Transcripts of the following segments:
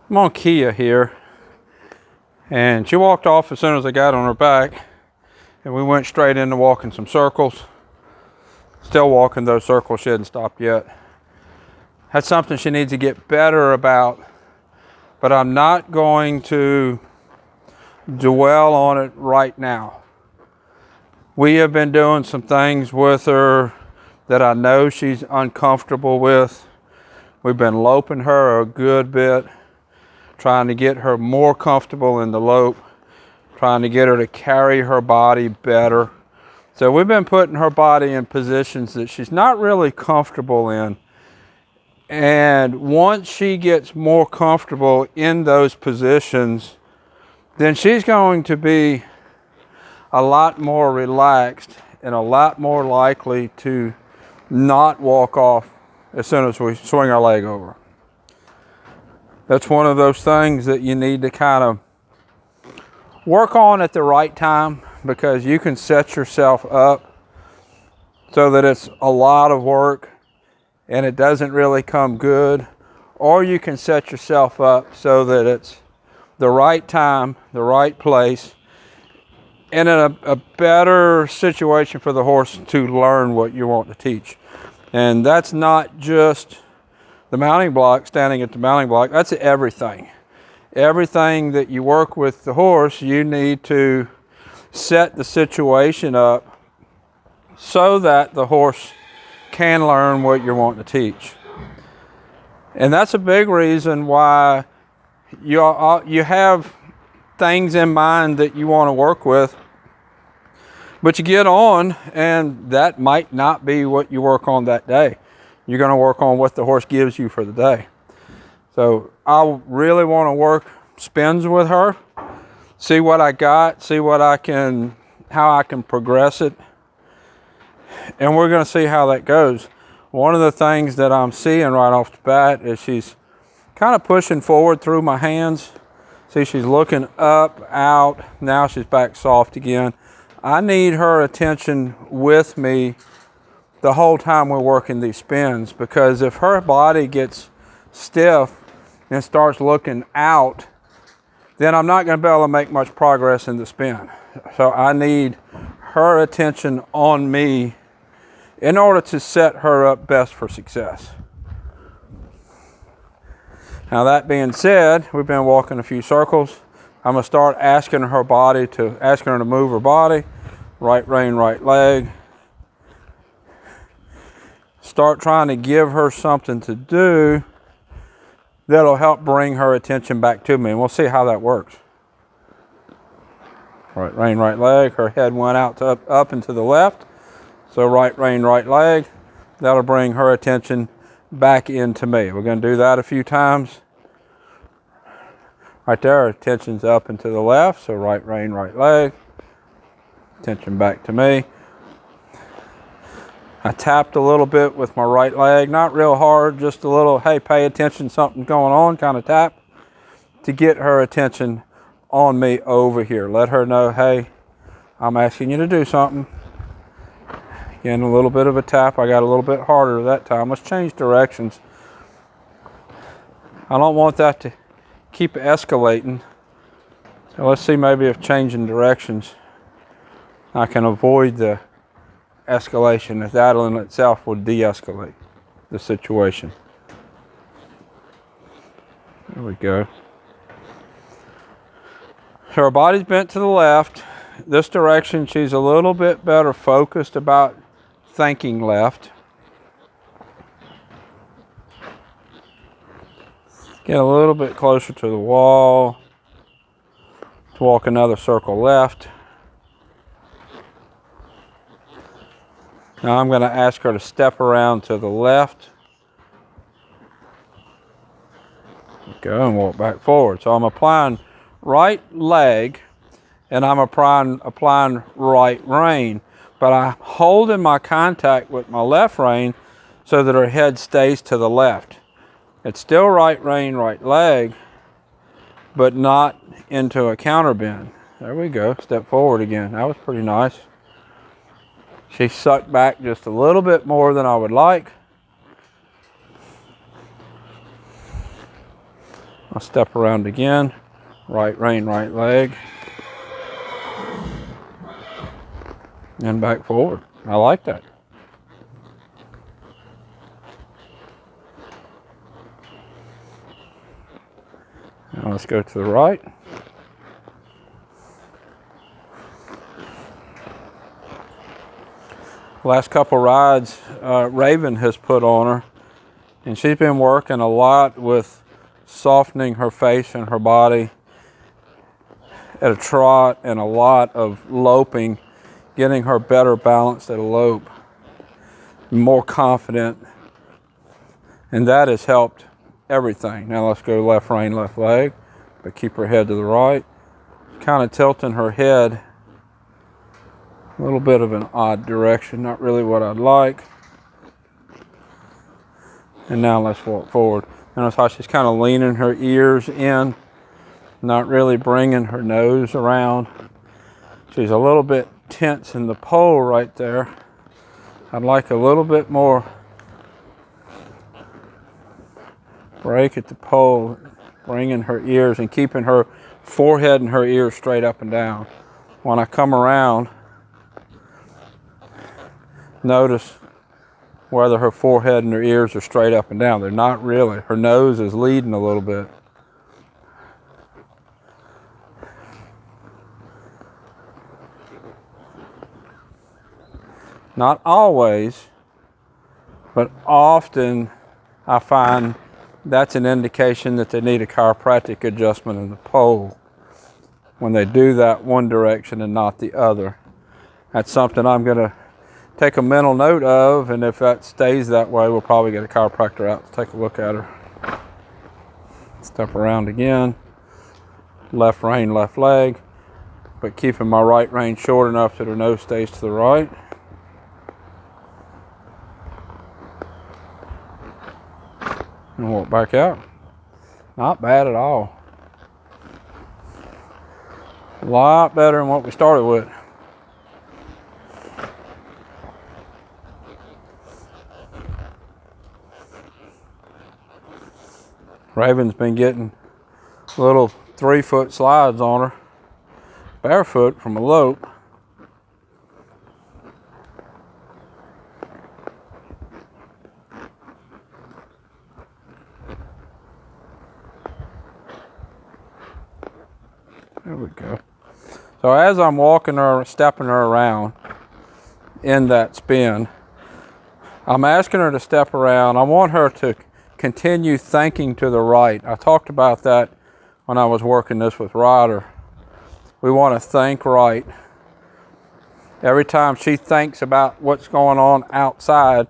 I'm on Kia here, and she walked off as soon as I got on her back, and we went straight into walking some circles. Still walking those circles, she hadn't stopped yet. That's something she needs to get better about, but I'm not going to dwell on it right now. We have been doing some things with her that I know she's uncomfortable with. We've been loping her a good bit, trying to get her more comfortable in the lope, trying to get her to carry her body better. So we've been putting her body in positions that she's not really comfortable in. And once she gets more comfortable in those positions, then she's going to be a lot more relaxed and a lot more likely to not walk off as soon as we swing our leg over. That's one of those things that you need to kind of work on at the right time, because you can set yourself up so that it's a lot of work and it doesn't really come good, or you can set yourself up so that it's the right time, the right place, and in a better situation for the horse to learn what you want to teach. And that's not just the mounting block, standing at the mounting block. That's everything. Everything that you work with the horse, you need to set the situation up so that the horse can learn what you're wanting to teach. And that's a big reason why you have things in mind that you want to work with, but you get on and that might not be what you work on that day. You're going to work on what the horse gives you for the day. So I really want to work spins with her, see what I got, see what how I can progress it. And we're going to see how that goes. One of the things that I'm seeing right off the bat is she's kind of pushing forward through my hands. See, she's looking up, out. Now she's back soft again. I need her attention with me the whole time we're working these spins, because if her body gets stiff and starts looking out, then I'm not going to be able to make much progress in the spin. So I need her attention on me in order to set her up best for success. Now, that being said, we've been walking a few circles. I'm going to start asking her to move her body. Right rein, right leg. Start trying to give her something to do that'll help bring her attention back to me, and we'll see how that works. Right rein, right leg. Her head went out to up and to the left. So right rein, right leg. That'll bring her attention back into me. We're going to do that a few times. Right there, her attention's up and to the left. So right rein, right leg. Attention back to me. I tapped a little bit with my right leg, not real hard, just a little, hey, pay attention, something's going on kind of tap, to get her attention on me over here. Let her know, hey, I'm asking you to do something. Again, a little bit of a tap. I got a little bit harder that time. Let's change directions. I don't want that to keep escalating. So let's see, maybe if changing directions, I can avoid the escalation. That in itself will de-escalate the situation. There we go. So her body's bent to the left. This direction, she's a little bit better focused about thinking left. Get a little bit closer to the wall. Let's walk another circle left. Now I'm going to ask her to step around to the left. Go and walk back forward. So I'm applying right leg and I'm applying right rein, but I'm holding my contact with my left rein so that her head stays to the left. It's still right rein, right leg, but not into a counter bend. There we go. Step forward again. That was pretty nice. She sucked back just a little bit more than I would like. I'll step around again. Right rein, right leg. And back forward. I like that. Now let's go to the right. Last couple rides Raven has put on her, and she's been working a lot with softening her face and her body at a trot, and a lot of loping, getting her better balanced at a lope, more confident, and that has helped everything. Now let's go left rein, left leg, but keep her head to the right, kind of tilting her head a little bit of an odd direction, not really what I'd like. And now let's walk forward. Notice how she's kind of leaning her ears in, not really bringing her nose around. She's a little bit tense in the pole right there. I'd like a little bit more break at the pole, bringing her ears and keeping her forehead and her ears straight up and down. When I come around, notice whether her forehead and her ears are straight up and down. They're not really. Her nose is leading a little bit. Not always, but often I find that's an indication that they need a chiropractic adjustment in the pole when they do that one direction and not the other. That's something I'm going to take a mental note of, and if that stays that way, we'll probably get a chiropractor out to take a look at her. Step around again. Left rein, left leg, but keeping my right rein short enough that her nose stays to the right. And walk back out. Not bad at all. A lot better than what we started with. Raven's been getting little 3-foot slides on her, barefoot from a lope. There we go. So as I'm walking her, stepping her around in that spin, I'm asking her to step around. I want her to continue thinking to the right. I talked about that when I was working this with Ryder. We want to think right. Every time she thinks about what's going on outside,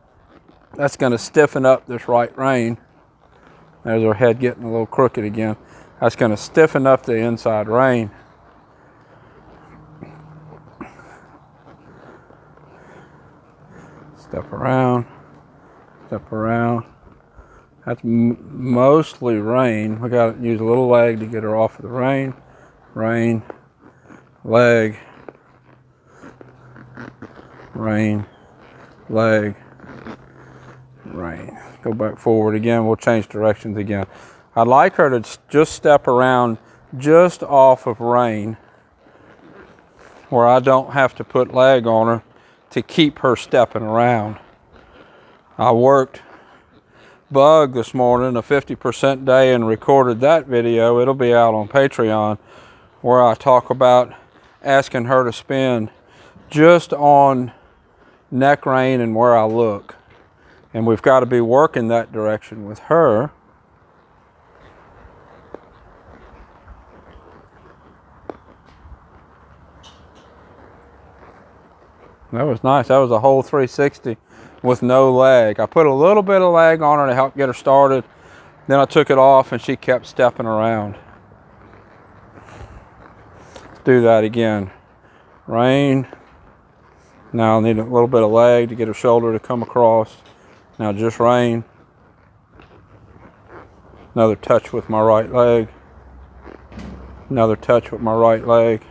that's going to stiffen up this right rein. There's her head getting a little crooked again. That's going to stiffen up the inside rein. Step around, step around. That's mostly rein. We got to use a little leg to get her off of the rein. Rein, leg, rein, leg, rein. Go back forward again. We'll change directions again. I'd like her to just step around just off of rein, where I don't have to put leg on her to keep her stepping around. I worked bug this morning, a 50% day, and recorded that video. It'll be out on Patreon, where I talk about asking her to spin just on neck rein and where I look. And we've got to be working that direction with her. That was nice. That was a whole 360 with no leg. I put a little bit of leg on her to help get her started. Then I took it off and she kept stepping around. Let's do that again. Rein. Now I need a little bit of leg to get her shoulder to come across. Now just rein. Another touch with my right leg. Another touch with my right leg.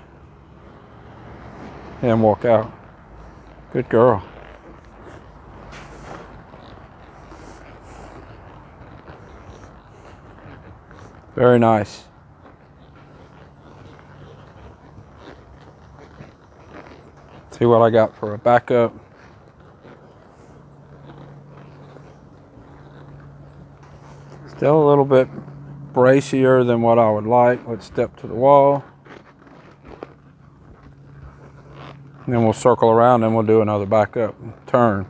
And walk out. Good girl. Very nice. See what I got for a backup. Still a little bit bracier than what I would like. Let's step to the wall. And then we'll circle around and we'll do another backup turn.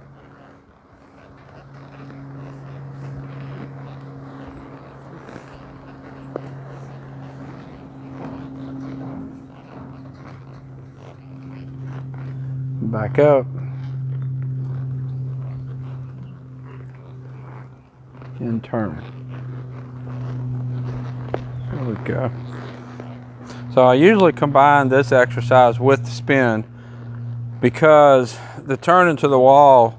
Back up. And turn. There we go. So I usually combine this exercise with the spin because the turn into the wall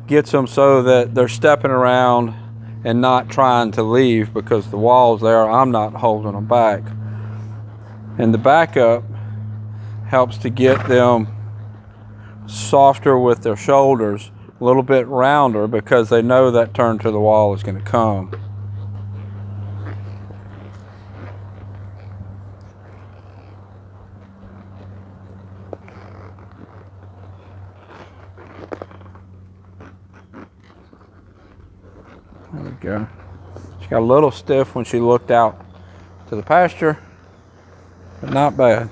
gets them so that they're stepping around and not trying to leave because the wall's there. I'm not holding them back. And the backup helps to get them softer with their shoulders, a little bit rounder because they know that turn to the wall is going to come. There we go. She got a little stiff when she looked out to the pasture, but not bad.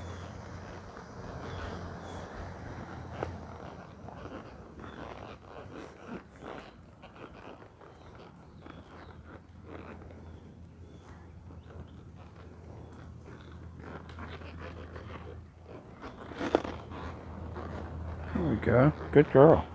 There we go. Good girl.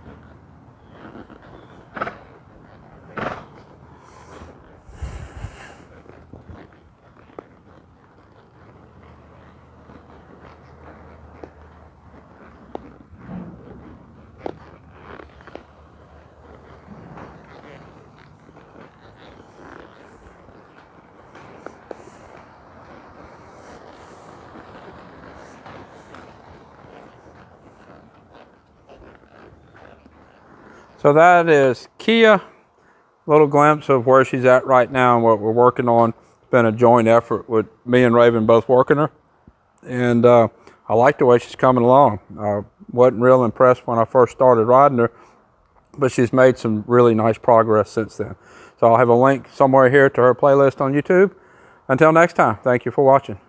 So that is Kia. Little glimpse of where she's at right now and what we're working on. It's been a joint effort with me and Raven both working her. And I like the way she's coming along. I wasn't real impressed when I first started riding her, but she's made some really nice progress since then. So I'll have a link somewhere here to her playlist on YouTube. Until next time, thank you for watching.